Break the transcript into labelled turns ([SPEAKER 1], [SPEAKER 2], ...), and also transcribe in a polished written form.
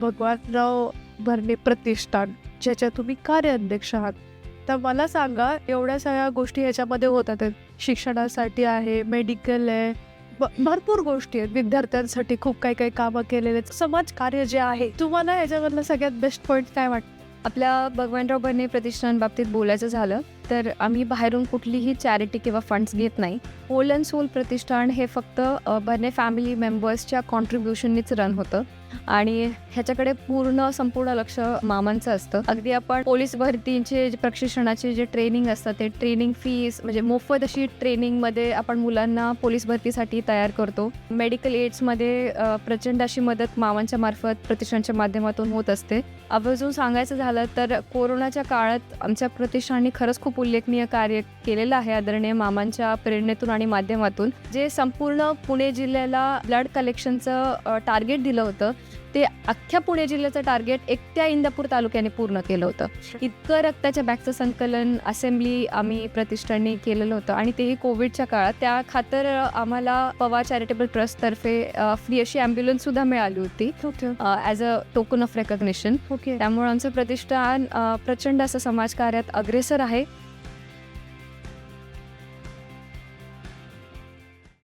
[SPEAKER 1] भगवानराव भरणे प्रतिष्ठान, ज्याच्या तुम्ही कार्याध्यक्ष आहात. तर मला सांगा, एवढ्या सगळ्या गोष्टी ह्याच्यामध्ये होतात आहेत. शिक्षणासाठी आहे, मेडिकल आहे, भरपूर गोष्टी आहेत. विद्यार्थ्यांसाठी खूप काही काही कामं केलेले आहेत. समाजकार्य जे आहे, तुम्हाला याच्यामधलं सगळ्यात बेस्ट पॉईंट काय वाटतं?
[SPEAKER 2] आपल्या भगवानराव भरणे प्रतिष्ठान बाबतीत बोलायचं झालं तर आम्ही बाहेरून कुठलीही चॅरिटी किंवा फंड्स घेत नाही. होल अँड सोल प्रतिष्ठान हे फक्त भरणे फॅमिली मेंबर्सच्या कॉन्ट्रीब्युशननीच रन होतं आणि ह्याच्याकडे संपूर्ण लक्ष मामांचं असतं. अगदी आपण पोलीस भरतीचे प्रशिक्षणाचे जे ट्रेनिंग असतं ते ट्रेनिंग फीस म्हणजे मोफत अशी ट्रेनिंगमध्ये आपण मुलांना पोलीस भरतीसाठी तयार करतो. मेडिकल एड्समध्ये प्रचंड अशी मदत मामांच्या मार्फत प्रतिष्ठानच्या माध्यमातून होत असते. आवर्जून सांगायचं झालं तर कोरोनाच्या काळात आमच्या प्रतिष्ठानाने खरंच खूप उल्लेखनीय कार्य केलेलं आहे आदरणीय मामांच्या प्रेरणेतून आणि माध्यमातून. जे संपूर्ण पुणे जिल्ह्याला ब्लड कलेक्शनचं टार्गेट दिलं होतं ते अख्ख्या पुणे जिल्ह्याचं टार्गेट एकट्या इंदापूर तालुक्याने पूर्ण केलं होतं. इतकं रक्ताच्या बॅगचं संकलन असेंब्ली आम्ही प्रतिष्ठानने केलेलं होतं आणि तेही कोविडच्या काळात. त्या खातर आम्हाला पवार चॅरिटेबल ट्रस्टतर्फे फ्री अशी ॲम्ब्युलन्ससुद्धा मिळाली होती as a token of recognition. त्यामुळे आमचं प्रतिष्ठान प्रचंड असं समाजकार्यात अग्रेसर आहे